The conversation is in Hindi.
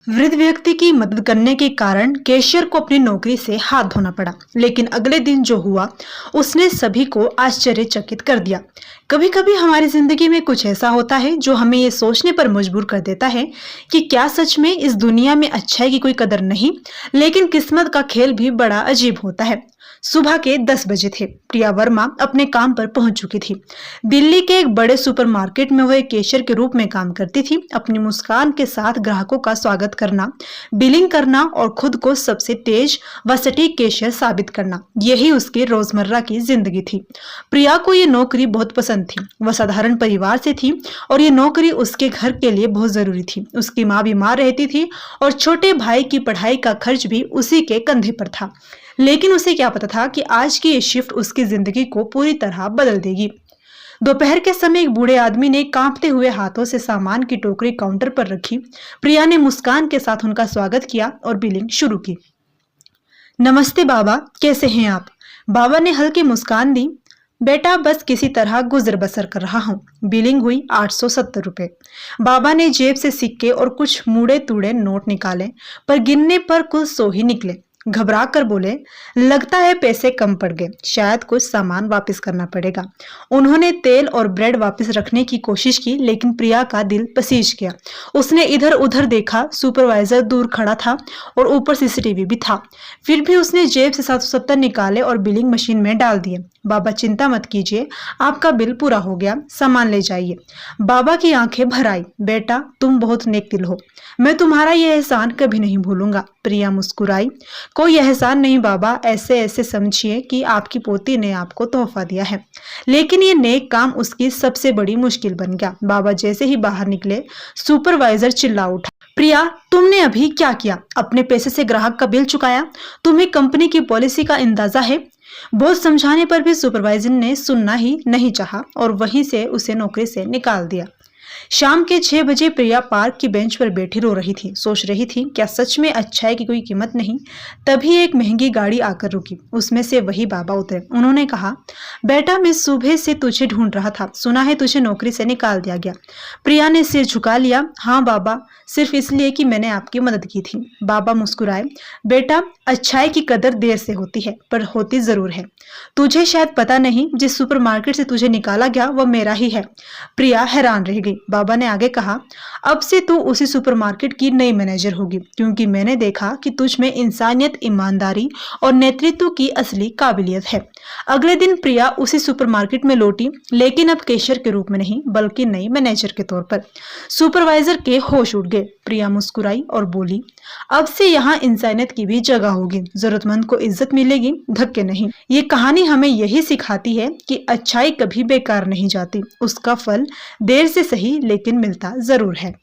वृद्ध व्यक्ति की मदद करने के कारण कैशियर को अपनी नौकरी से हाथ धोना पड़ा, लेकिन अगले दिन जो हुआ उसने सभी को आश्चर्यचकित कर दिया। कभी कभी हमारी जिंदगी में कुछ ऐसा होता है जो हमें ये सोचने पर मजबूर कर देता है कि क्या सच में इस दुनिया में अच्छाई की कोई कदर नहीं। लेकिन किस्मत का खेल भी बड़ा अजीब होता है। सुबह के 10 बजे थे। प्रिया वर्मा अपने काम पर पहुंच चुकी थी। दिल्ली के एक बड़े सुपरमार्केट में वह कैशियर के रूप में काम करती थी। अपनी मुस्कान के साथ ग्राहकों का स्वागत करना, बिलिंग करना और खुद को सबसे तेज व सटीक कैशियर साबित करना, यही उसकी रोजमर्रा की जिंदगी थी। प्रिया को ये नौकरी बहुत पसंद थी। वह साधारण परिवार से थी और ये नौकरी उसके घर के लिए बहुत जरूरी थी। उसकी माँ बीमार रहती थी और छोटे भाई की पढ़ाई का खर्च भी उसी के कंधे पर था। लेकिन उसे क्या पता था कि आज की ये शिफ्ट उसकी जिंदगी को पूरी तरह बदल देगी। दोपहर के समय एक बूढ़े आदमी ने कांपते हुए हाथों से सामान की टोकरी काउंटर पर रखी। प्रिया ने मुस्कान के साथ उनका स्वागत किया और बिलिंग शुरू की। नमस्ते बाबा, कैसे हैं आप? बाबा ने हल्की मुस्कान दी। बेटा, बस किसी तरह गुजर बसर कर रहा हूँ। बिलिंग हुई 870 रुपए। बाबा ने जेब से सिक्के और कुछ मुड़े तुड़े नोट निकाले, पर गिनने पर कुल 100 ही निकले। घबरा कर बोले, लगता है पैसे कम पड़ गए, शायद कुछ सामान वापस करना पड़ेगा। उन्होंने तेल और ब्रेड वापस रखने की कोशिश की, लेकिन प्रिया का दिल पसीज गया। उसने इधर उधर देखा। सुपरवाइजर दूर खड़ा था और ऊपर सीसीटीवी भी था। फिर भी उसने जेब से 770 निकाले और बिलिंग मशीन में डाल दिए। बाबा, चिंता मत कीजिए, आपका बिल पूरा हो गया, सामान ले जाइए। बाबा की आंखें भर आई। बेटा, तुम बहुत नेक दिल हो, मैं तुम्हारा यह एहसान कभी नहीं भूलूंगा। प्रिया मुस्कुराई। कोई एहसान नहीं बाबा, ऐसे ऐसे समझिए कि आपकी पोती ने आपको तोहफा दिया है। लेकिन ये नेक काम उसकी सबसे बड़ी मुश्किल बन गया। बाबा जैसे ही बाहर निकले, सुपरवाइजर चिल्ला उठा, प्रिया, तुमने अभी क्या किया? अपने पैसे से ग्राहक का बिल चुकाया? तुम्हें कंपनी की पॉलिसी का अंदाजा है? बहुत समझाने पर भी सुपरवाइजर ने सुनना ही नहीं चाहा और वहीं से उसे नौकरी से निकाल दिया। शाम के 6 बजे प्रिया पार्क की बेंच पर बैठी रो रही थी। सोच रही थी, क्या सच में अच्छाई की कोई कीमत नहीं? तभी एक महंगी गाड़ी आकर रुकी। उसमें से वही बाबा उतरे। उन्होंने कहा, बेटा, मैं सुबह से तुझे ढूंढ रहा था, सुना है तुझे नौकरी से निकाल दिया गया। प्रिया ने सिर झुका लिया। हाँ बाबा, सिर्फ इसलिए कि मैंने आपकी मदद की थी। बाबा मुस्कुराए। बेटा, अच्छाई की कदर देर से होती है, पर होती जरूर है। तुझे शायद पता नहीं, जिस सुपरमार्केट से तुझे निकाला गया वो मेरा ही है। प्रिया हैरान रह गई। बाबा ने आगे कहा, अब से तू उसी सुपरमार्केट की नई मैनेजर होगी, क्योंकि मैंने देखा कि तुझ में इंसानियत, ईमानदारी और नेतृत्व की असली काबिलियत है। अगले दिन प्रिया उसी सुपरमार्केट में लौटी, लेकिन अब कैशियर के रूप में नहीं, बल्कि नई मैनेजर के तौर पर। सुपरवाइजर के होश उड़ गए। प्रिया मुस्कुराई और बोली, अब से यहाँ इंसानियत की भी जगह होगी, जरूरतमंद को इज्जत मिलेगी, धक्के नहीं। ये कहानी हमें यही सिखाती है कि अच्छाई कभी बेकार नहीं जाती, उसका फल देर से सही लेकिन मिलता जरूर है।